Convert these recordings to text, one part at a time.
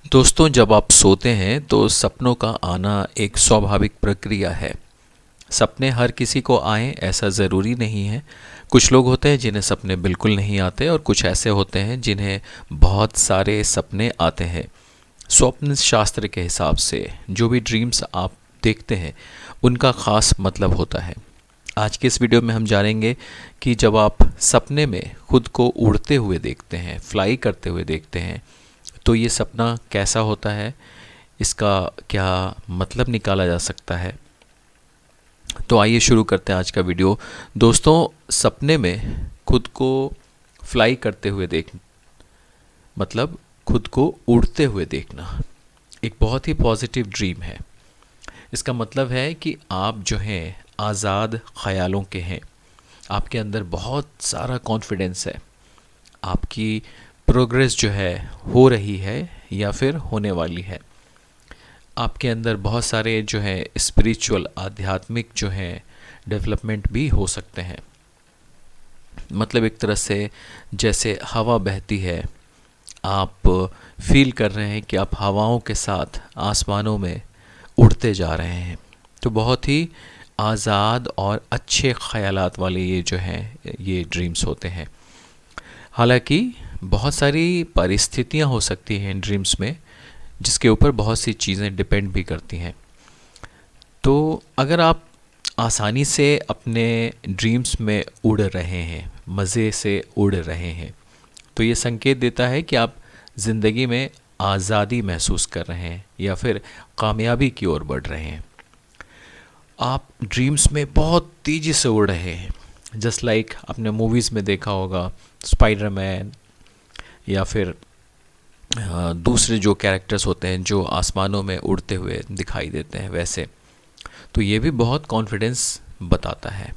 दोस्तों, जब आप सोते हैं तो सपनों का आना एक स्वाभाविक प्रक्रिया है। सपने हर किसी को आएं ऐसा ज़रूरी नहीं है। कुछ लोग होते हैं जिन्हें सपने बिल्कुल नहीं आते और कुछ ऐसे होते हैं जिन्हें बहुत सारे सपने आते हैं। स्वप्न शास्त्र के हिसाब से जो भी ड्रीम्स आप देखते हैं उनका ख़ास मतलब होता है। आज के इस वीडियो में हम जानेंगे कि जब आप सपने में खुद को उड़ते हुए देखते हैं, फ्लाई करते हुए देखते हैं, तो ये सपना कैसा होता है, इसका क्या मतलब निकाला जा सकता है। तो आइए शुरू करते हैं आज का वीडियो। दोस्तों, सपने में खुद को फ्लाई करते हुए देख मतलब खुद को उड़ते हुए देखना एक बहुत ही पॉजिटिव ड्रीम है। इसका मतलब है कि आप जो हैं आज़ाद ख़यालों के हैं। आपके अंदर बहुत सारा कॉन्फिडेंस है। आपकी प्रोग्रेस जो है हो रही है या फिर होने वाली है। आपके अंदर बहुत सारे जो है स्पिरिचुअल आध्यात्मिक जो है डेवलपमेंट भी हो सकते हैं। मतलब एक तरह से जैसे हवा बहती है, आप फील कर रहे हैं कि आप हवाओं के साथ आसमानों में उड़ते जा रहे हैं। तो बहुत ही आज़ाद और अच्छे ख़यालात वाले ये जो हैं ये ड्रीम्स होते हैं। हालांकि बहुत सारी परिस्थितियां हो सकती हैं इन ड्रीम्स में, जिसके ऊपर बहुत सी चीज़ें डिपेंड भी करती हैं। तो अगर आप आसानी से अपने ड्रीम्स में उड़ रहे हैं, मज़े से उड़ रहे हैं, तो ये संकेत देता है कि आप ज़िंदगी में आज़ादी महसूस कर रहे हैं या फिर कामयाबी की ओर बढ़ रहे हैं। आप ड्रीम्स में बहुत तेज़ी से उड़ रहे हैं, जस्ट लाइक आपने मूवीज़ में देखा होगा, स्पाइडरमैन या फिर दूसरे जो कैरेक्टर्स होते हैं जो आसमानों में उड़ते हुए दिखाई देते हैं वैसे। तो ये भी बहुत कॉन्फिडेंस बताता है।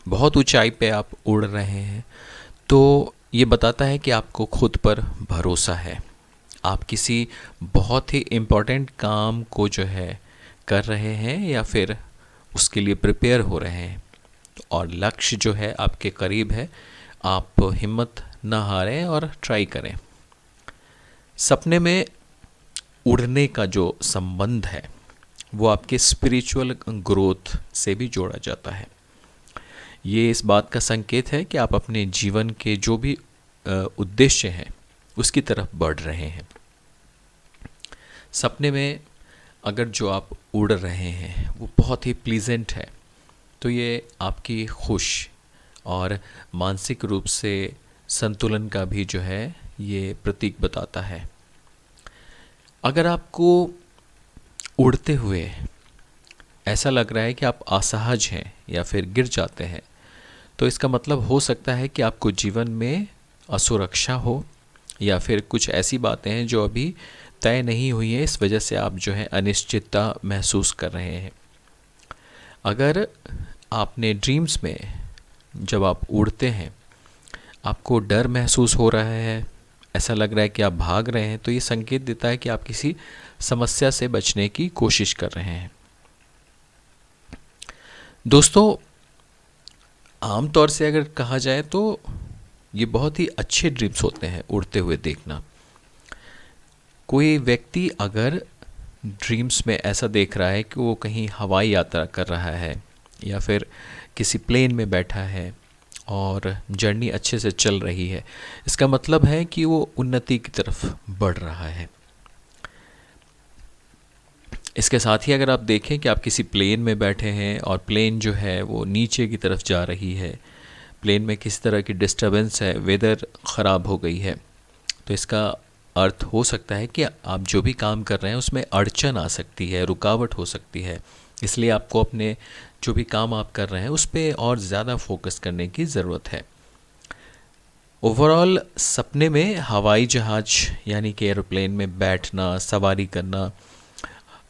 बहुत ऊंचाई पे आप उड़ रहे हैं, तो ये बताता है कि आपको खुद पर भरोसा है। आप किसी बहुत ही इम्पोर्टेंट काम को जो है कर रहे हैं या फिर उसके लिए प्रिपेयर हो रहे हैं और लक्ष्य जो है आपके करीब है। आप हिम्मत ना हारें और ट्राई करें। सपने में उड़ने का जो संबंध है वो आपके स्पिरिचुअल ग्रोथ से भी जोड़ा जाता है। ये इस बात का संकेत है कि आप अपने जीवन के जो भी उद्देश्य हैं उसकी तरफ बढ़ रहे हैं। सपने में अगर जो आप उड़ रहे हैं वो बहुत ही प्लीजेंट है, तो ये आपकी खुश और मानसिक रूप से संतुलन का भी जो है ये प्रतीक बताता है। अगर आपको उड़ते हुए ऐसा लग रहा है कि आप असहज हैं या फिर गिर जाते हैं, तो इसका मतलब हो सकता है कि आपको जीवन में असुरक्षा हो या फिर कुछ ऐसी बातें हैं जो अभी तय नहीं हुई हैं, इस वजह से आप जो है अनिश्चितता महसूस कर रहे हैं। अगर आपने ड्रीम्स में जब आप उड़ते हैं आपको डर महसूस हो रहा है, ऐसा लग रहा है कि आप भाग रहे हैं, तो ये संकेत देता है कि आप किसी समस्या से बचने की कोशिश कर रहे हैं। दोस्तों, आमतौर से अगर कहा जाए तो ये बहुत ही अच्छे ड्रीम्स होते हैं उड़ते हुए देखना। कोई व्यक्ति अगर ड्रीम्स में ऐसा देख रहा है कि वो कहीं हवाई यात्रा कर रहा है या फिर किसी प्लेन में बैठा है और जर्नी अच्छे से चल रही है, इसका मतलब है कि वो उन्नति की तरफ बढ़ रहा है। इसके साथ ही अगर आप देखें कि आप किसी प्लेन में बैठे हैं और प्लेन जो है वो नीचे की तरफ जा रही है, प्लेन में किसी तरह की डिस्टरबेंस है, वेदर ख़राब हो गई है, तो इसका अर्थ हो सकता है कि आप जो भी काम कर रहे हैं उसमें अड़चन आ सकती है, रुकावट हो सकती है। इसलिए आपको अपने जो भी काम आप कर रहे हैं उस पर और ज़्यादा फोकस करने की ज़रूरत है। ओवरऑल सपने में हवाई जहाज़ यानी कि एरोप्लेन में बैठना, सवारी करना,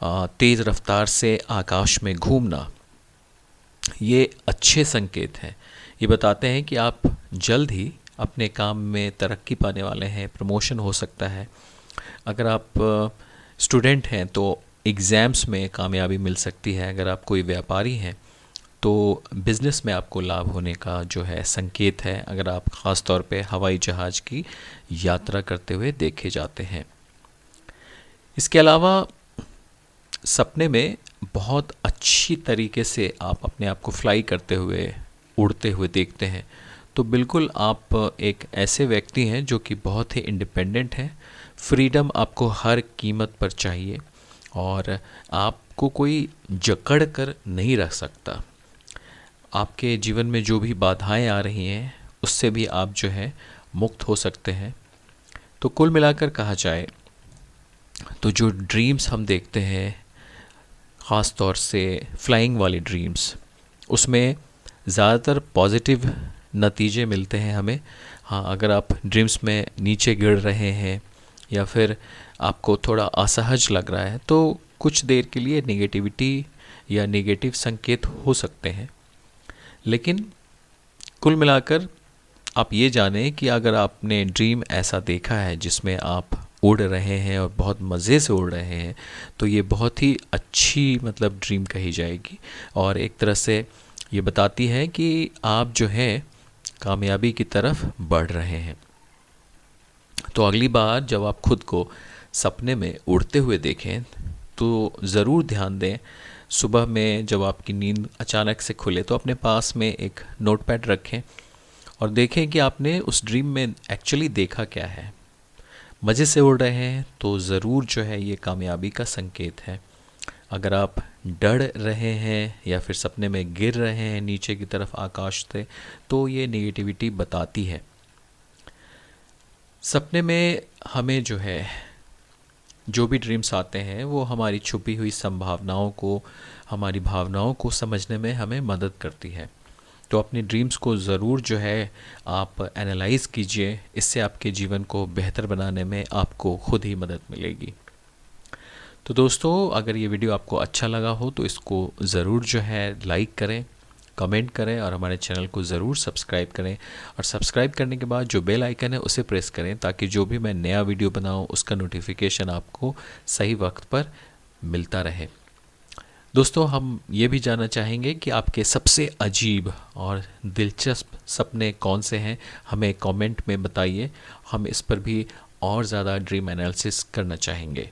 तेज़ रफ्तार से आकाश में घूमना, ये अच्छे संकेत हैं। ये बताते हैं कि आप जल्द ही अपने काम में तरक्की पाने वाले हैं, प्रमोशन हो सकता है। अगर आप स्टूडेंट हैं तो एग्ज़ाम्स में कामयाबी मिल सकती है। अगर आप कोई व्यापारी हैं तो बिज़नेस में आपको लाभ होने का जो है संकेत है, अगर आप ख़ास तौर पे हवाई जहाज़ की यात्रा करते हुए देखे जाते हैं। इसके अलावा सपने में बहुत अच्छी तरीके से आप अपने आप को फ्लाई करते हुए, उड़ते हुए देखते हैं, तो बिल्कुल आप एक ऐसे व्यक्ति हैं जो कि बहुत ही इंडिपेंडेंट हैं। फ्रीडम आपको हर कीमत पर चाहिए और आपको कोई जकड़ कर नहीं रख सकता। आपके जीवन में जो भी बाधाएं आ रही हैं उससे भी आप जो है मुक्त हो सकते हैं। तो कुल मिलाकर कहा जाए तो जो ड्रीम्स हम देखते हैं, ख़ास तौर से फ्लाइंग वाली ड्रीम्स, उसमें ज़्यादातर पॉजिटिव नतीजे मिलते हैं हमें। हाँ, अगर आप ड्रीम्स में नीचे गिर रहे हैं या फिर आपको थोड़ा असहज लग रहा है तो कुछ देर के लिए नेगेटिविटी या नेगेटिव संकेत हो सकते हैं। लेकिन कुल मिलाकर आप ये जानें कि अगर आपने ड्रीम ऐसा देखा है जिसमें आप उड़ रहे हैं और बहुत मज़े से उड़ रहे हैं, तो ये बहुत ही अच्छी मतलब ड्रीम कही जाएगी और एक तरह से ये बताती है कि आप जो है कामयाबी की तरफ बढ़ रहे हैं। तो अगली बार जब आप खुद को सपने में उड़ते हुए देखें तो ज़रूर ध्यान दें, सुबह में जब आपकी नींद अचानक से खुले तो अपने पास में एक नोटपैड रखें और देखें कि आपने उस ड्रीम में एक्चुअली देखा क्या है। मज़े से उड़ रहे हैं तो ज़रूर जो है ये कामयाबी का संकेत है। अगर आप डर रहे हैं या फिर सपने में गिर रहे हैं नीचे की तरफ आकाश से, तो ये नेगेटिविटी बताती है। सपने में हमें जो है जो भी ड्रीम्स आते हैं वो हमारी छुपी हुई संभावनाओं को, हमारी भावनाओं को समझने में हमें मदद करती है। तो अपने ड्रीम्स को ज़रूर जो है आप एनालाइज़ कीजिए, इससे आपके जीवन को बेहतर बनाने में आपको खुद ही मदद मिलेगी। तो दोस्तों, अगर ये वीडियो आपको अच्छा लगा हो तो इसको ज़रूर जो है लाइक करें, कमेंट करें और हमारे चैनल को ज़रूर सब्सक्राइब करें। और सब्सक्राइब करने के बाद जो बेल आइकन है उसे प्रेस करें ताकि जो भी मैं नया वीडियो बनाऊं उसका नोटिफिकेशन आपको सही वक्त पर मिलता रहे। दोस्तों, हम ये भी जानना चाहेंगे कि आपके सबसे अजीब और दिलचस्प सपने कौन से हैं, हमें कमेंट में बताइए। हम इस पर भी और ज़्यादा ड्रीम एनालिसिस करना चाहेंगे।